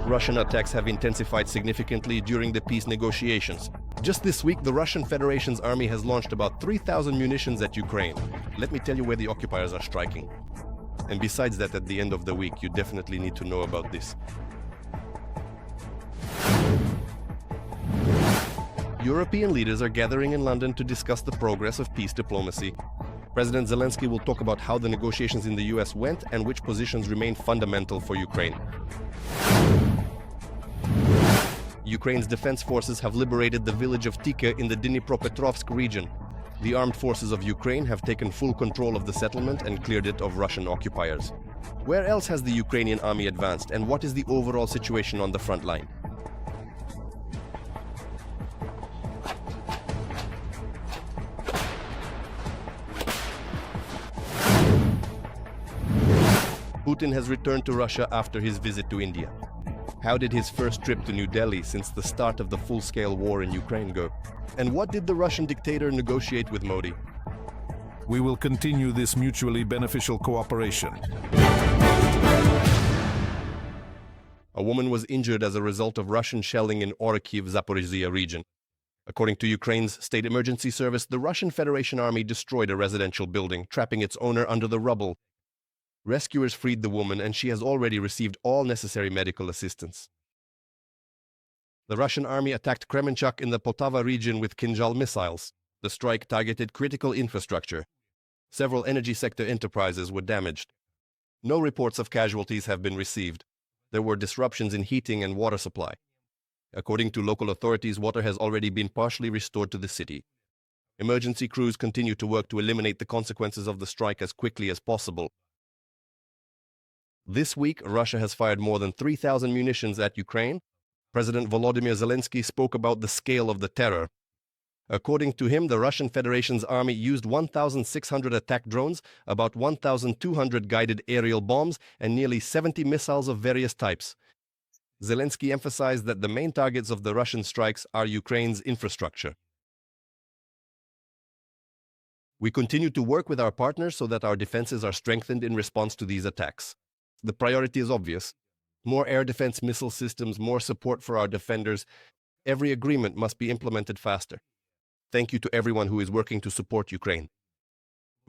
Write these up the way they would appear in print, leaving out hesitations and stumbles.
Russian attacks have intensified significantly during the peace negotiations. Just this week, the Russian Federation's army has launched about 3,000 munitions at Ukraine. Let me tell you where the occupiers are striking. And besides that, at the end of the week, you definitely need to know about this. European leaders are gathering in London to discuss the progress of peace diplomacy. President Zelensky will talk about how the negotiations in the US went and which positions remain fundamental for Ukraine. Ukraine's defense forces have liberated the village of Tykhe in the Dnipropetrovsk region. The armed forces of Ukraine have taken full control of the settlement and cleared it of Russian occupiers. Where else has the Ukrainian army advanced, and what is the overall situation on the front line? Putin has returned to Russia after his visit to India. How did his first trip to New Delhi since the start of the full-scale war in Ukraine go? And what did the Russian dictator negotiate with Modi? We will continue this mutually beneficial cooperation. A woman was injured as a result of Russian shelling in Orkiv, Zaporizhia region. According to Ukraine's state emergency service, the Russian Federation army destroyed a residential building, trapping its owner under the rubble. Rescuers freed the woman, and she has already received all necessary medical assistance. The Russian army attacked Kremenchuk in the Poltava region with Kinzhal missiles. The strike targeted critical infrastructure. Several energy sector enterprises were damaged. No reports of casualties have been received. There were disruptions in heating and water supply. According to local authorities, water has already been partially restored to the city. Emergency crews continue to work to eliminate the consequences of the strike as quickly as possible. This week, Russia has fired more than 3,000 munitions at Ukraine. President Volodymyr Zelensky spoke about the scale of the terror. According to him, the Russian Federation's army used 1,600 attack drones, about 1,200 guided aerial bombs, and nearly 70 missiles of various types. Zelensky emphasized that the main targets of the Russian strikes are Ukraine's infrastructure. We continue to work with our partners so that our defenses are strengthened in response to these attacks. The priority is obvious. More air defense missile systems, more support for our defenders. Every agreement must be implemented faster. Thank you to everyone who is working to support Ukraine.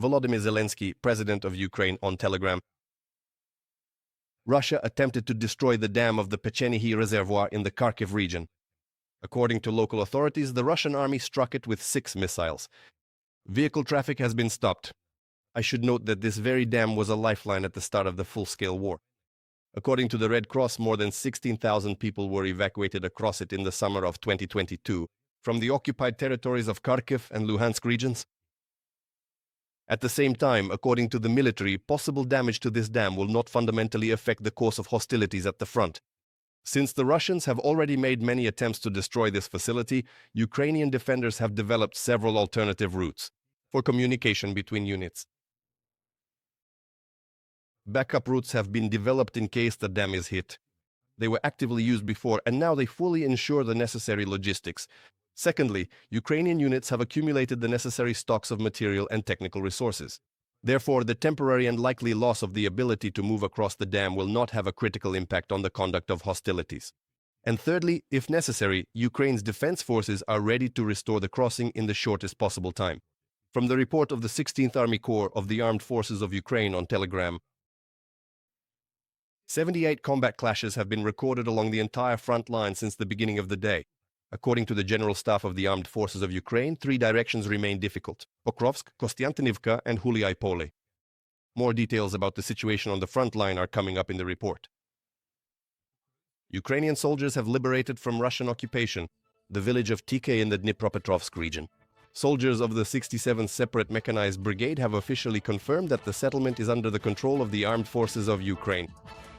Volodymyr Zelensky, President of Ukraine, on Telegram. Russia attempted to destroy the dam of the Pechenihy reservoir in the Kharkiv region. According to local authorities, the Russian army struck it with 6 missiles. Vehicle traffic has been stopped. I should note that this very dam was a lifeline at the start of the full-scale war. According to the Red Cross, more than 16,000 people were evacuated across it in the summer of 2022 from the occupied territories of Kharkiv and Luhansk regions. At the same time, according to the military, possible damage to this dam will not fundamentally affect the course of hostilities at the front. Since the Russians have already made many attempts to destroy this facility, Ukrainian defenders have developed several alternative routes for communication between units. Backup routes have been developed in case the dam is hit. They were actively used before, and now they fully ensure the necessary logistics. Secondly, Ukrainian units have accumulated the necessary stocks of material and technical resources. Therefore, the temporary and likely loss of the ability to move across the dam will not have a critical impact on the conduct of hostilities. And thirdly, if necessary, Ukraine's defense forces are ready to restore the crossing in the shortest possible time. From the report of the 16th Army Corps of the Armed Forces of Ukraine on Telegram, 78 combat clashes have been recorded along the entire front line since the beginning of the day. According to the General Staff of the Armed Forces of Ukraine, 3 directions remain difficult: Pokrovsk, Kostiantynivka, and Huliaipole. More details about the situation on the front line are coming up in the report. Ukrainian soldiers have liberated from Russian occupation the village of Tykhe in the Dnipropetrovsk region. Soldiers of the 67th Separate Mechanized Brigade have officially confirmed that the settlement is under the control of the Armed Forces of Ukraine.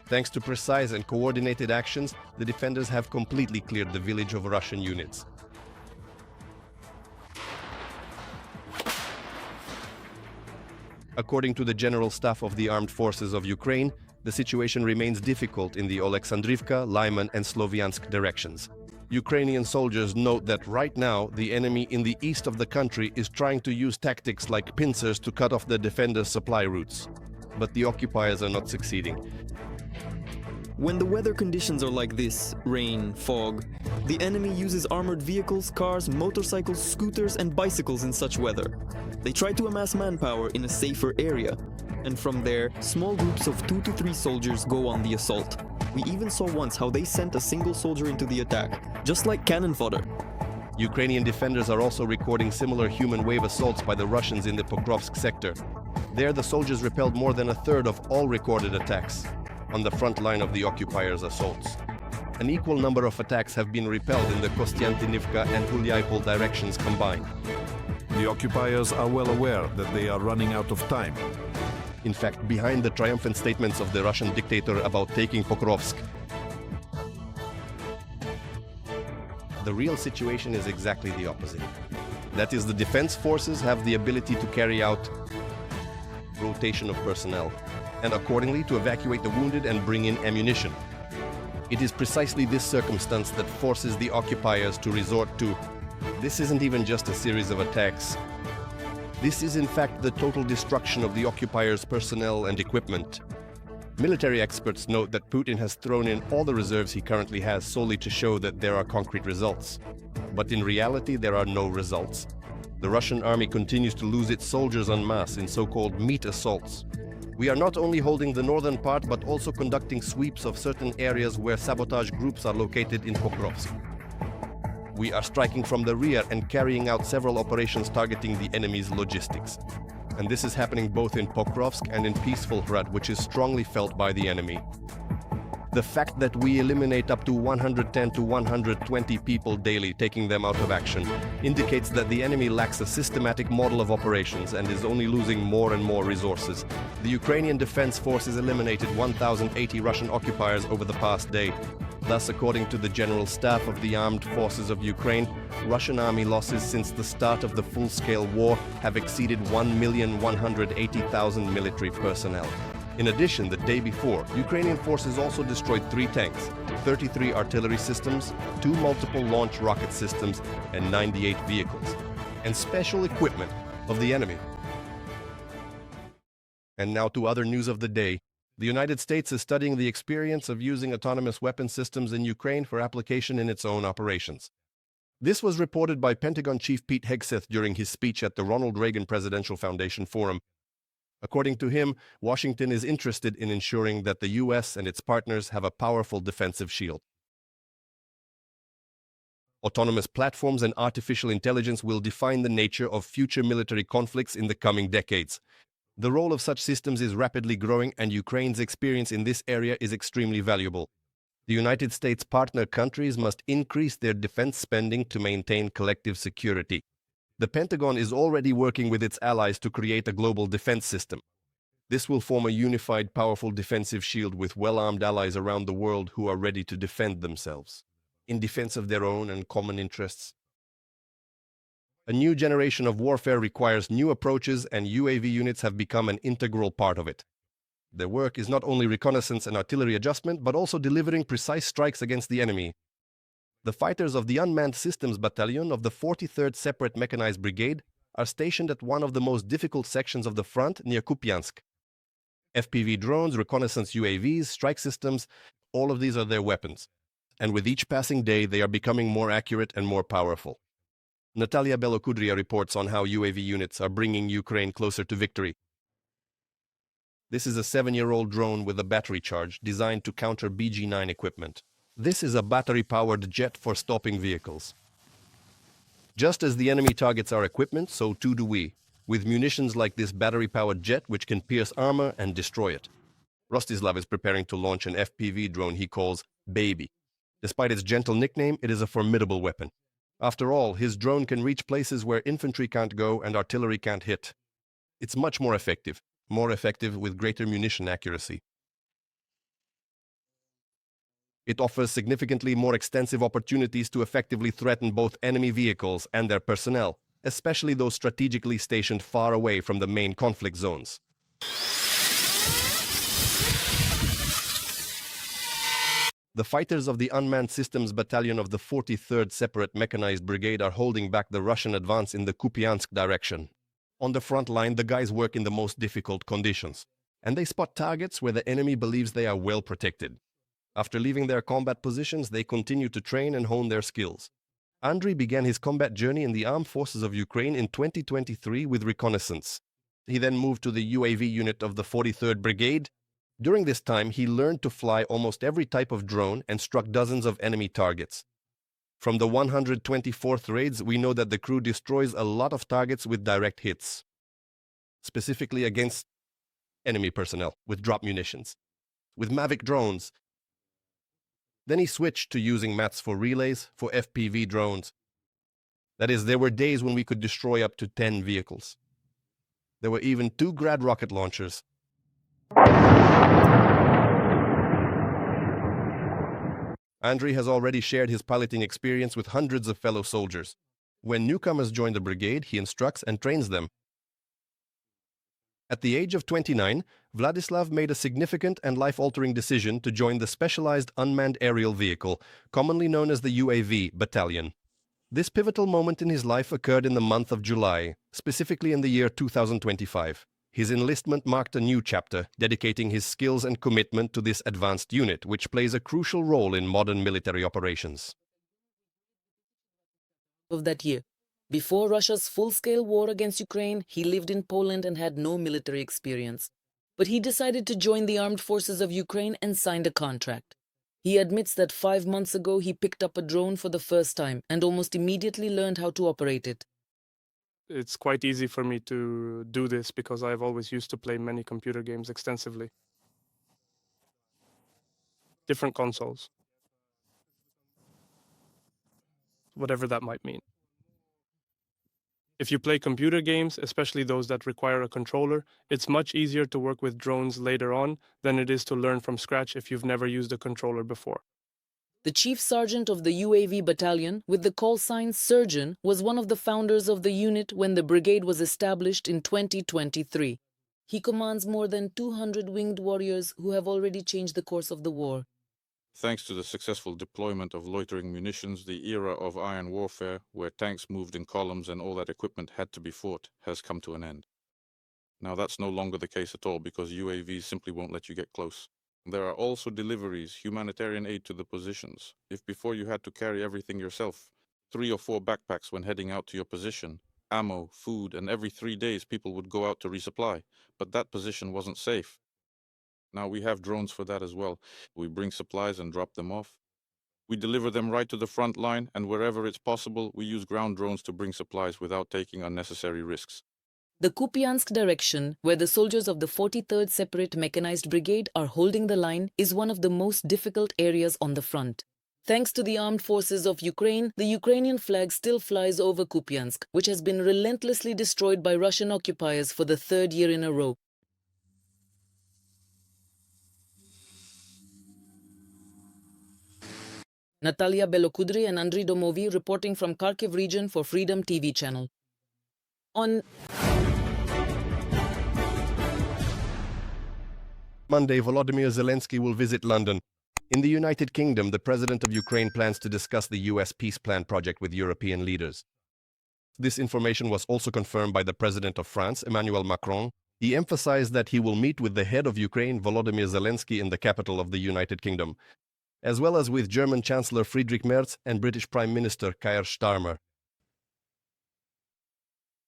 Thanks to precise and coordinated actions, the defenders have completely cleared the village of Russian units. According to the General Staff of the Armed Forces of Ukraine, the situation remains difficult in the Oleksandrivka, Lyman, and Sloviansk directions. Ukrainian soldiers note that right now the enemy in the east of the country is trying to use tactics like pincers to cut off the defenders' supply routes. But the occupiers are not succeeding. When the weather conditions are like this, rain, fog, the enemy uses armored vehicles, cars, motorcycles, scooters and bicycles in such weather. They try to amass manpower in a safer area, and from there, small groups of 2 to 3 soldiers go on the assault. We even saw once how they sent a single soldier into the attack, just like cannon fodder. Ukrainian defenders are also recording similar human wave assaults by the Russians in the Pokrovsk sector. There, the soldiers repelled more than a third of all recorded attacks on the front line of the occupiers' assaults. An equal number of attacks have been repelled in the Dnipropetrovsk and Huliaipole directions combined. The occupiers are well aware that they are running out of time. In fact, behind the triumphant statements of the Russian dictator about taking Pokrovsk, the real situation is exactly the opposite. That is, the defense forces have the ability to carry out rotation of personnel, and accordingly to evacuate the wounded and bring in ammunition. It is precisely this circumstance that forces the occupiers to resort to, this isn't even just a series of attacks. This is in fact the total destruction of the occupiers' personnel and equipment. Military experts note that Putin has thrown in all the reserves he currently has solely to show that there are concrete results. But in reality, there are no results. The Russian army continues to lose its soldiers en masse in so-called meat assaults. We are not only holding the northern part, but also conducting sweeps of certain areas where sabotage groups are located in Pokrovsk. We are striking from the rear and carrying out several operations targeting the enemy's logistics. And this is happening both in Pokrovsk and in peaceful Hrad, which is strongly felt by the enemy. The fact that we eliminate up to 110 to 120 people daily, taking them out of action, indicates that the enemy lacks a systematic model of operations and is only losing more and more resources. The Ukrainian Defense Forces eliminated 1,080 Russian occupiers over the past day. Thus, according to the General Staff of the Armed Forces of Ukraine, Russian army losses since the start of the full-scale war have exceeded 1,180,000 military personnel. In addition, the day before, Ukrainian forces also destroyed 3 tanks, 33 artillery systems, 2 multiple launch rocket systems, and 98 vehicles, and special equipment of the enemy. And now to other news of the day. The United States is studying the experience of using autonomous weapon systems in Ukraine for application in its own operations. This was reported by Pentagon Chief Pete Hegseth during his speech at the Ronald Reagan Presidential Foundation Forum. According to him, Washington is interested in ensuring that the U.S. and its partners have a powerful defensive shield. Autonomous platforms and artificial intelligence will define the nature of future military conflicts in the coming decades. The role of such systems is rapidly growing, and Ukraine's experience in this area is extremely valuable. The United States partner countries must increase their defense spending to maintain collective security. The Pentagon is already working with its allies to create a global defense system. This will form a unified, powerful defensive shield with well-armed allies around the world who are ready to defend themselves, in defense of their own and common interests. A new generation of warfare requires new approaches, and UAV units have become an integral part of it. Their work is not only reconnaissance and artillery adjustment, but also delivering precise strikes against the enemy. The fighters of the Unmanned Systems Battalion of the 43rd Separate Mechanized Brigade are stationed at one of the most difficult sections of the front near Kupiansk. FPV drones, reconnaissance UAVs, strike systems, all of these are their weapons. And with each passing day, they are becoming more accurate and more powerful. Natalia Belokudria reports on how UAV units are bringing Ukraine closer to victory. This is a 7-year-old drone with a battery charge designed to counter BG-9 equipment. This is a battery-powered jet for stopping vehicles. Just as the enemy targets our equipment, so too do we, with munitions like this battery-powered jet which can pierce armor and destroy it. Rostislav is preparing to launch an FPV drone he calls Baby. Despite its gentle nickname, it is a formidable weapon. After all, his drone can reach places where infantry can't go and artillery can't hit. It's much more effective with greater munition accuracy. It offers significantly more extensive opportunities to effectively threaten both enemy vehicles and their personnel, especially those strategically stationed far away from the main conflict zones. The fighters of the Unmanned Systems Battalion of the 43rd Separate Mechanized Brigade are holding back the Russian advance in the Kupiansk direction. On the front line, the guys work in the most difficult conditions, and they spot targets where the enemy believes they are well protected. After leaving their combat positions, they continued to train and hone their skills. Andriy began his combat journey in the armed forces of Ukraine in 2023 with reconnaissance. He then moved to the UAV unit of the 43rd Brigade. During this time, he learned to fly almost every type of drone and struck dozens of enemy targets. From the 124th raids, we know that the crew destroys a lot of targets with direct hits, specifically against enemy personnel with drop munitions, with Mavic drones. Then he switched to using MATs for relays, for FPV drones. That is, there were days when we could destroy up to 10 vehicles. There were even 2 Grad rocket launchers. Andriy has already shared his piloting experience with hundreds of fellow soldiers. When newcomers join the brigade, he instructs and trains them. At the age of 29, Vladislav made a significant and life-altering decision to join the specialized unmanned aerial vehicle, commonly known as the UAV battalion. This pivotal moment in his life occurred in the month of July, specifically in the year 2025. His enlistment marked a new chapter, dedicating his skills and commitment to this advanced unit, which plays a crucial role in modern military operations. Of that year. Before Russia's full-scale war against Ukraine, he lived in Poland and had no military experience. But he decided to join the armed forces of Ukraine and signed a contract. He admits that 5 months ago he picked up a drone for the first time and almost immediately learned how to operate it. It's quite easy for me to do this because I've always used to play many computer games extensively. Different consoles. Whatever that might mean. If you play computer games, especially those that require a controller, it's much easier to work with drones later on than it is to learn from scratch if you've never used a controller before. The chief sergeant of the UAV battalion, with the call sign Surgeon, was one of the founders of the unit when the brigade was established in 2023. He commands more than 200 winged warriors who have already changed the course of the war. Thanks to the successful deployment of loitering munitions, the era of iron warfare, where tanks moved in columns and all that equipment had to be fought, has come to an end. Now that's no longer the case at all because UAVs simply won't let you get close. There are also deliveries, humanitarian aid to the positions. If before you had to carry everything yourself, 3 or 4 backpacks when heading out to your position, ammo, food, and every 3 days people would go out to resupply, but that position wasn't safe. Now we have drones for that as well. We bring supplies and drop them off. We deliver them right to the front line, and wherever it's possible, we use ground drones to bring supplies without taking unnecessary risks. The Kupiansk direction, where the soldiers of the 43rd Separate Mechanized Brigade are holding the line, is one of the most difficult areas on the front. Thanks to the armed forces of Ukraine, the Ukrainian flag still flies over Kupiansk, which has been relentlessly destroyed by Russian occupiers for the 3rd year in a row. Natalia Belokudry and Andriy Domovy reporting from Kharkiv region for Freedom TV channel. On Monday, Volodymyr Zelensky will visit London. In the United Kingdom, the president of Ukraine plans to discuss the US peace plan project with European leaders. This information was also confirmed by the president of France, Emmanuel Macron. He emphasized that he will meet with the head of Ukraine, Volodymyr Zelensky, in the capital of the United Kingdom, as well as with German Chancellor Friedrich Merz and British Prime Minister Keir Starmer.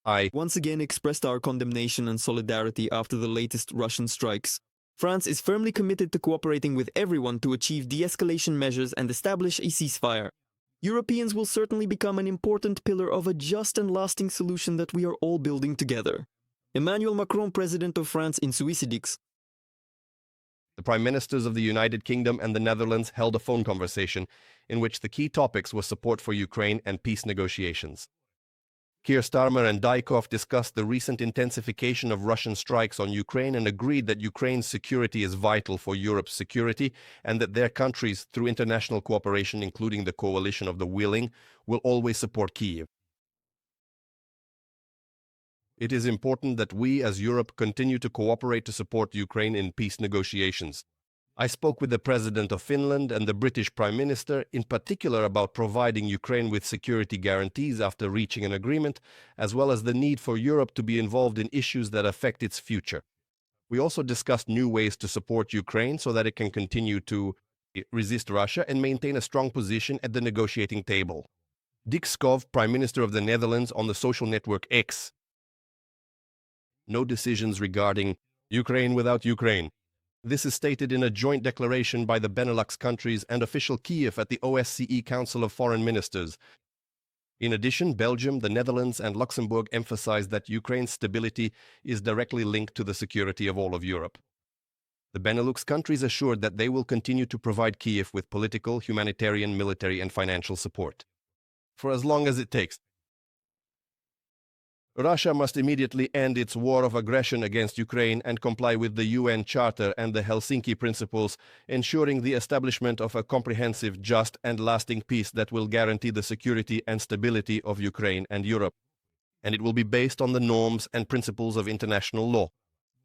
I once again expressed our condemnation and solidarity after the latest Russian strikes. France is firmly committed to cooperating with everyone to achieve de-escalation measures and establish a ceasefire. Europeans will certainly become an important pillar of a just and lasting solution that we are all building together. Emmanuel Macron, President of France, in Suicidix. The Prime Ministers of the United Kingdom and the Netherlands held a phone conversation in which the key topics were support for Ukraine and peace negotiations. Keir Starmer and Tykhe discussed the recent intensification of Russian strikes on Ukraine and agreed that Ukraine's security is vital for Europe's security and that their countries, through international cooperation including the coalition of the willing, will always support Kyiv. It is important that we, as Europe, continue to cooperate to support Ukraine in peace negotiations. I spoke with the President of Finland and the British Prime Minister, in particular about providing Ukraine with security guarantees after reaching an agreement, as well as the need for Europe to be involved in issues that affect its future. We also discussed new ways to support Ukraine so that it can continue to resist Russia and maintain a strong position at the negotiating table. Dick Skov, Prime Minister of the Netherlands, on the social network X. No decisions regarding Ukraine without Ukraine. This is stated in a joint declaration by the Benelux countries and official Kyiv at the OSCE Council of Foreign Ministers. In addition, Belgium, the Netherlands, and Luxembourg emphasized that Ukraine's stability is directly linked to the security of all of Europe. The Benelux countries assured that they will continue to provide Kyiv with political, humanitarian, military, and financial support for as long as it takes. Russia must immediately end its war of aggression against Ukraine and comply with the UN Charter and the Helsinki Principles, ensuring the establishment of a comprehensive, just, and lasting peace that will guarantee the security and stability of Ukraine and Europe. And it will be based on the norms and principles of international law.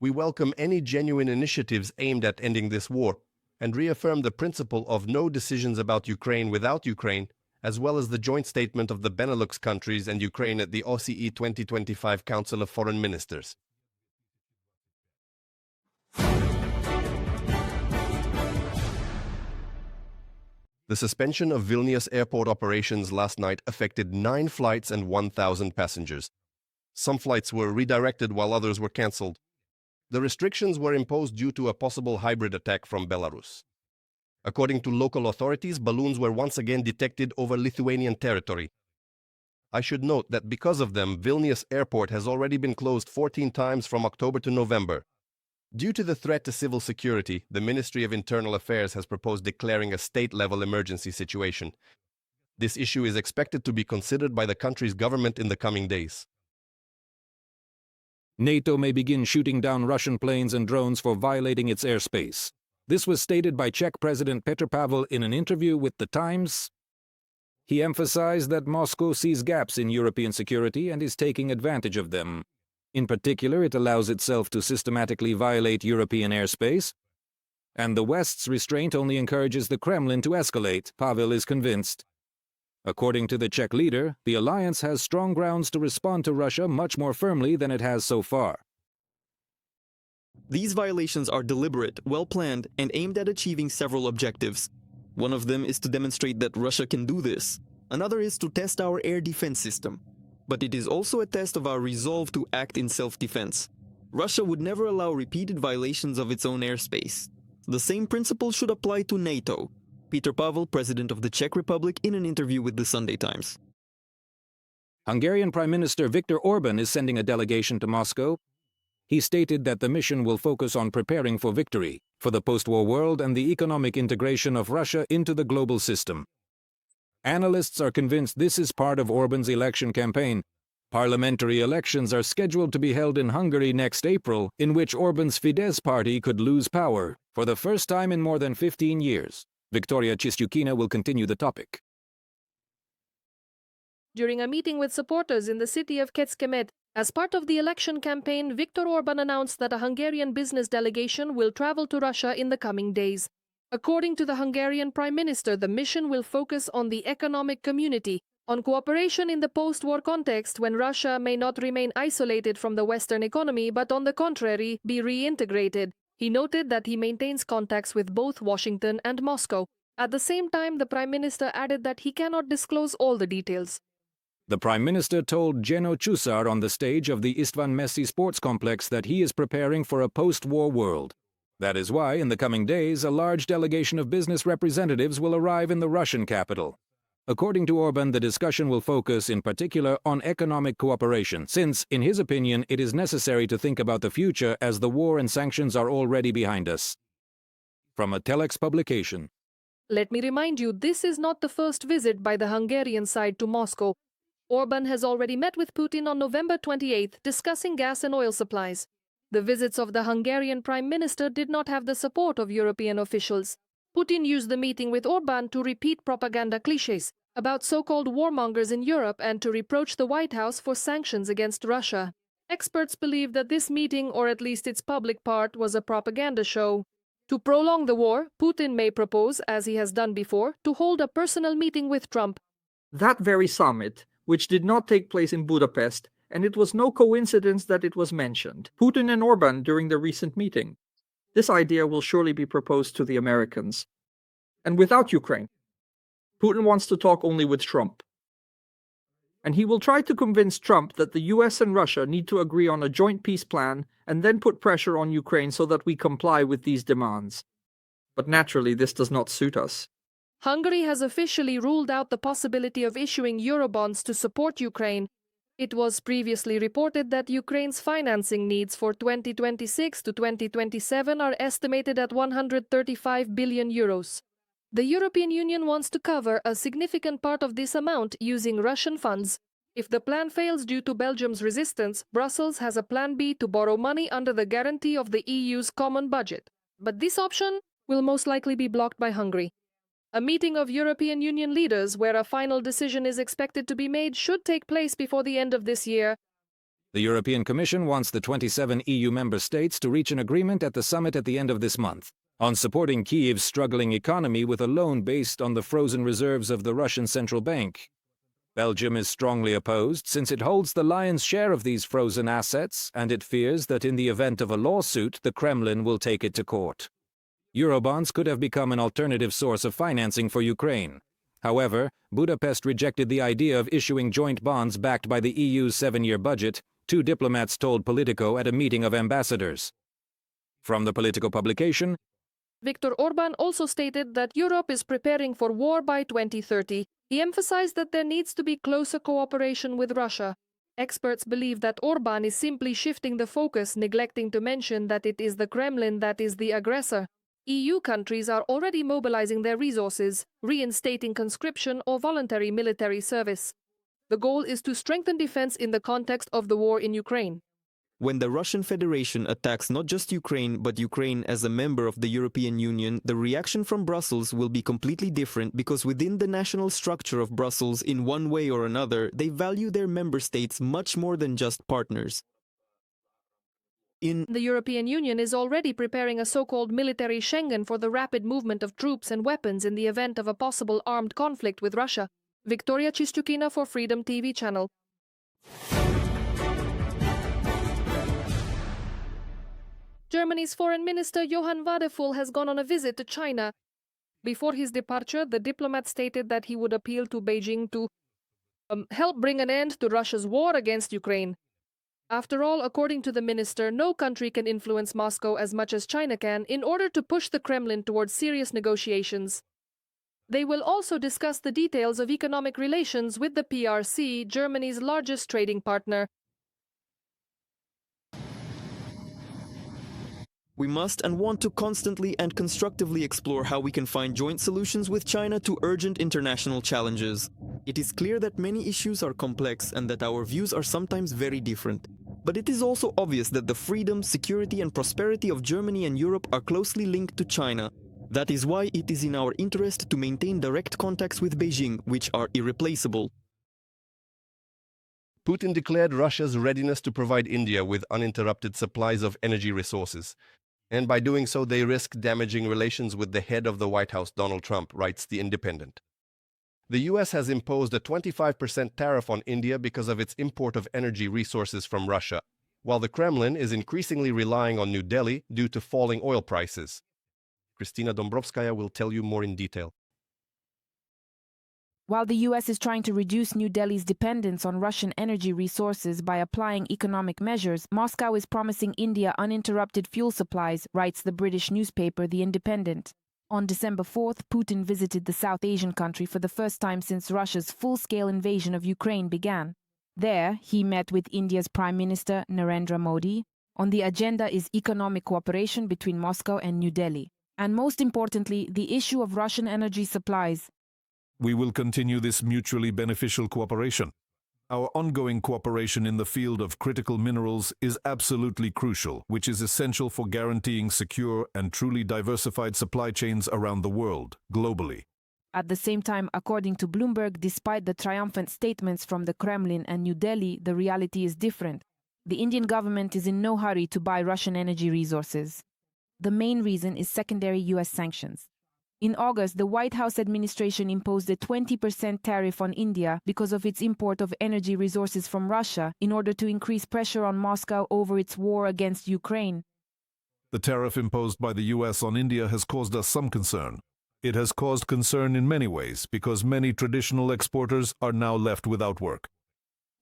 We welcome any genuine initiatives aimed at ending this war and reaffirm the principle of no decisions about Ukraine without Ukraine, as well as the joint statement of the Benelux countries and Ukraine at the OSCE 2025 Council of Foreign Ministers. The suspension of Vilnius airport operations last night affected 9 flights and 1,000 passengers. Some flights were redirected while others were cancelled. The restrictions were imposed due to a possible hybrid attack from Belarus. According to local authorities, balloons were once again detected over Lithuanian territory. I should note that because of them, Vilnius airport has already been closed 14 times from October to November. Due to the threat to civil security, the Ministry of Internal Affairs has proposed declaring a state-level emergency situation. This issue is expected to be considered by the country's government in the coming days. NATO may begin shooting down Russian planes and drones for violating its airspace. This was stated by Czech President Petr Pavel in an interview with The Times. He emphasized that Moscow sees gaps in European security and is taking advantage of them. In particular, it allows itself to systematically violate European airspace, and the West's restraint only encourages the Kremlin to escalate, Pavel is convinced. According to the Czech leader, the alliance has strong grounds to respond to Russia much more firmly than it has so far. These violations are deliberate, well-planned, and aimed at achieving several objectives. One of them is to demonstrate that Russia can do this. Another is to test our air defense system. But it is also a test of our resolve to act in self-defense. Russia would never allow repeated violations of its own airspace. The same principle should apply to NATO. Petr Pavel, President of the Czech Republic, in an interview with the Sunday Times. Hungarian Prime Minister Viktor Orban is sending a delegation to Moscow. He stated that the mission will focus on preparing for victory, for the post-war world and the economic integration of Russia into the global system. Analysts are convinced this is part of Orban's election campaign. Parliamentary elections are scheduled to be held in Hungary next April, in which Orban's Fidesz party could lose power for the first time in more than 15 years. Victoria Chistyukina will continue the topic. During a meeting with supporters in the city of Kecskemét, as part of the election campaign, Viktor Orban announced that a Hungarian business delegation will travel to Russia in the coming days. According to the Hungarian Prime Minister, the mission will focus on the economic community, on cooperation in the post-war context when Russia may not remain isolated from the Western economy but on the contrary, be reintegrated. He noted that he maintains contacts with both Washington and Moscow. At the same time, the Prime Minister added that he cannot disclose all the details. The Prime Minister told Geno Chusar on the stage of the Istvan Messi sports complex that he is preparing for a post-war world. That is why, in the coming days, a large delegation of business representatives will arrive in the Russian capital. According to Orban, the discussion will focus in particular on economic cooperation, since, in his opinion, it is necessary to think about the future as the war and sanctions are already behind us. From a Telex publication. Let me remind you, this is not the first visit by the Hungarian side to Moscow. Orban has already met with Putin on November 28, discussing gas and oil supplies. The visits of the Hungarian Prime Minister did not have the support of European officials. Putin used the meeting with Orban to repeat propaganda clichés about so-called warmongers in Europe and to reproach the White House for sanctions against Russia. Experts believe that this meeting, or at least its public part, was a propaganda show. To prolong the war, Putin may propose, as he has done before, to hold a personal meeting with Trump. That very summit, which did not take place in Budapest, and it was no coincidence that it was mentioned, Putin and Orban during the recent meeting. This idea will surely be proposed to the Americans. and without Ukraine. Putin wants to talk only with Trump. And he will try to convince Trump that the US and Russia need to agree on a joint peace plan and then put pressure on Ukraine so that we comply with these demands. But naturally, this does not suit us. Hungary has officially ruled out the possibility of issuing Eurobonds to support Ukraine. It was previously reported that Ukraine's financing needs for 2026 to 2027 are estimated at 135 billion euros. The European Union wants to cover a significant part of this amount using Russian funds. If the plan fails due to Belgium's resistance, Brussels has a plan B to borrow money under the guarantee of the EU's common budget. But this option will most likely be blocked by Hungary. A meeting of European Union leaders where a final decision is expected to be made should take place before the end of this year. The European Commission wants the 27 EU member states to reach an agreement at the summit at the end of this month on supporting Kyiv's struggling economy with a loan based on the frozen reserves of the Russian Central Bank. Belgium is strongly opposed since it holds the lion's share of these frozen assets, and it fears that in the event of a lawsuit, the Kremlin will take it to court. Eurobonds could have become an alternative source of financing for Ukraine. However, Budapest rejected the idea of issuing joint bonds backed by the EU's 7-year budget, two diplomats told Politico at a meeting of ambassadors. From the Politico publication, Viktor Orban also stated that Europe is preparing for war by 2030. He emphasized that there needs to be closer cooperation with Russia. Experts believe that Orban is simply shifting the focus, neglecting to mention that it is the Kremlin that is the aggressor. EU countries are already mobilizing their resources, reinstating conscription or voluntary military service. The goal is to strengthen defense in the context of the war in Ukraine. When the Russian Federation attacks not just Ukraine, but Ukraine as a member of the European Union, the reaction from Brussels will be completely different because within the national structure of Brussels, in one way or another, they value their member states much more than just partners. The European Union is already preparing a so-called military Schengen for the rapid movement of troops and weapons in the event of a possible armed conflict with Russia. Victoria Chistukina for Freedom TV channel. Germany's Foreign Minister Johann Wadephul has gone on a visit to China. Before his departure, the diplomat stated that he would appeal to Beijing to help bring an end to Russia's war against Ukraine. After all, according to the minister, no country can influence Moscow as much as China can in order to push the Kremlin towards serious negotiations. They will also discuss the details of economic relations with the PRC, Germany's largest trading partner. We must and want to constantly and constructively explore how we can find joint solutions with China to urgent international challenges. It is clear that many issues are complex and that our views are sometimes very different. But it is also obvious that the freedom, security and prosperity of Germany and Europe are closely linked to China. That is why it is in our interest to maintain direct contacts with Beijing, which are irreplaceable. Putin declared Russia's readiness to provide India with uninterrupted supplies of energy resources. And by doing so, they risk damaging relations with the head of the White House, Donald Trump, writes The Independent. The U.S. has imposed a 25% tariff on India because of its import of energy resources from Russia, while the Kremlin is increasingly relying on New Delhi due to falling oil prices. Kristina Dombrovskaya will tell you more in detail. While the U.S. is trying to reduce New Delhi's dependence on Russian energy resources by applying economic measures, Moscow is promising India uninterrupted fuel supplies, writes the British newspaper The Independent. On December 4th, Putin visited the South Asian country for the first time since Russia's full-scale invasion of Ukraine began. There, he met with India's Prime Minister Narendra Modi. On the agenda is economic cooperation between Moscow and New Delhi. And most importantly, the issue of Russian energy supplies. We will continue this mutually beneficial cooperation. Our ongoing cooperation in the field of critical minerals is absolutely crucial, which is essential for guaranteeing secure and truly diversified supply chains around the world, globally. At the same time, according to Bloomberg, despite the triumphant statements from the Kremlin and New Delhi, the reality is different. The Indian government is in no hurry to buy Russian energy resources. The main reason is secondary U.S. sanctions. In August, the White House administration imposed a 20% tariff on India because of its import of energy resources from Russia in order to increase pressure on Moscow over its war against Ukraine. The tariff imposed by the U.S. on India has caused us some concern. It has caused concern in many ways because many traditional exporters are now left without work.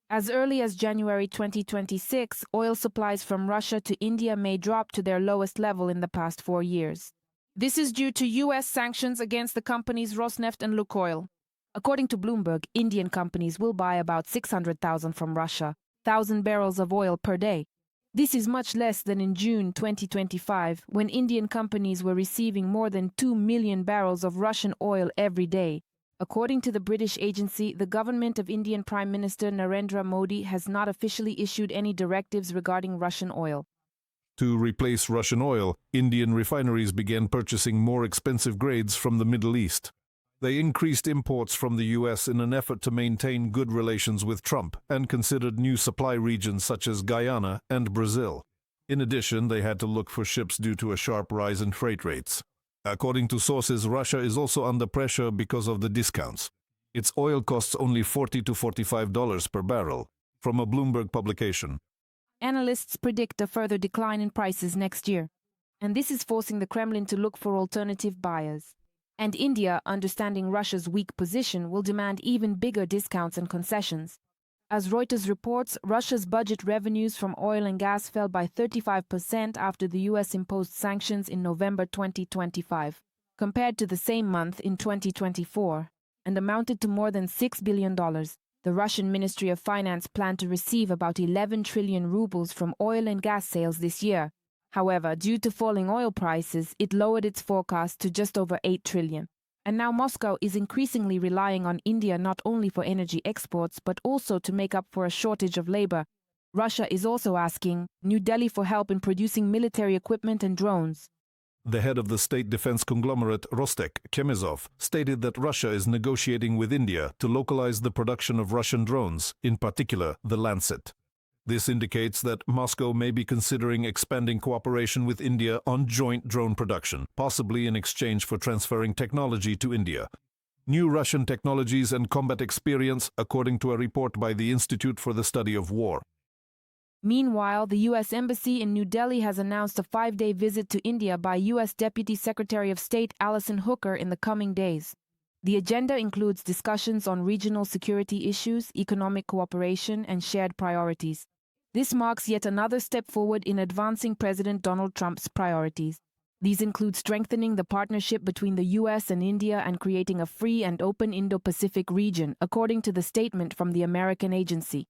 As early as January 2026, oil supplies from Russia to India may drop to their lowest level in the past 4 years. This is due to U.S. sanctions against the companies Rosneft and Lukoil. According to Bloomberg, Indian companies will buy about 600,000 from Russia, 1,000 barrels of oil per day. This is much less than in June 2025, when Indian companies were receiving more than 2 million barrels of Russian oil every day. According to the British agency, the government of Indian Prime Minister Narendra Modi has not officially issued any directives regarding Russian oil. To replace Russian oil, Indian refineries began purchasing more expensive grades from the Middle East. They increased imports from the US in an effort to maintain good relations with Trump and considered new supply regions such as Guyana and Brazil. In addition, they had to look for ships due to a sharp rise in freight rates. According to sources, Russia is also under pressure because of the discounts. Its oil costs only $40 to $45 per barrel, from a Bloomberg publication. Analysts predict a further decline in prices next year, and this is forcing the Kremlin to look for alternative buyers. And India, understanding Russia's weak position, will demand even bigger discounts and concessions. As Reuters reports, Russia's budget revenues from oil and gas fell by 35% after the US imposed sanctions in November 2025, compared to the same month in 2024, and amounted to more than $6 billion. The Russian Ministry of Finance planned to receive about 11 trillion rubles from oil and gas sales this year. However, due to falling oil prices, it lowered its forecast to just over 8 trillion. And now Moscow is increasingly relying on India not only for energy exports, but also to make up for a shortage of labor. Russia is also asking New Delhi for help in producing military equipment and drones. The head of the state defense conglomerate Rostek, Chemezov, stated that Russia is negotiating with India to localize the production of Russian drones, in particular the Lancet. This indicates that Moscow may be considering expanding cooperation with India on joint drone production, possibly in exchange for transferring technology to India. New Russian technologies and combat experience, according to a report by the Institute for the Study of War. Meanwhile, the U.S. Embassy in New Delhi has announced a 5-day visit to India by U.S. Deputy Secretary of State Alison Hooker in the coming days. The agenda includes discussions on regional security issues, economic cooperation, and shared priorities. This marks yet another step forward in advancing President Donald Trump's priorities. These include strengthening the partnership between the U.S. and India and creating a free and open Indo-Pacific region, according to the statement from the American agency.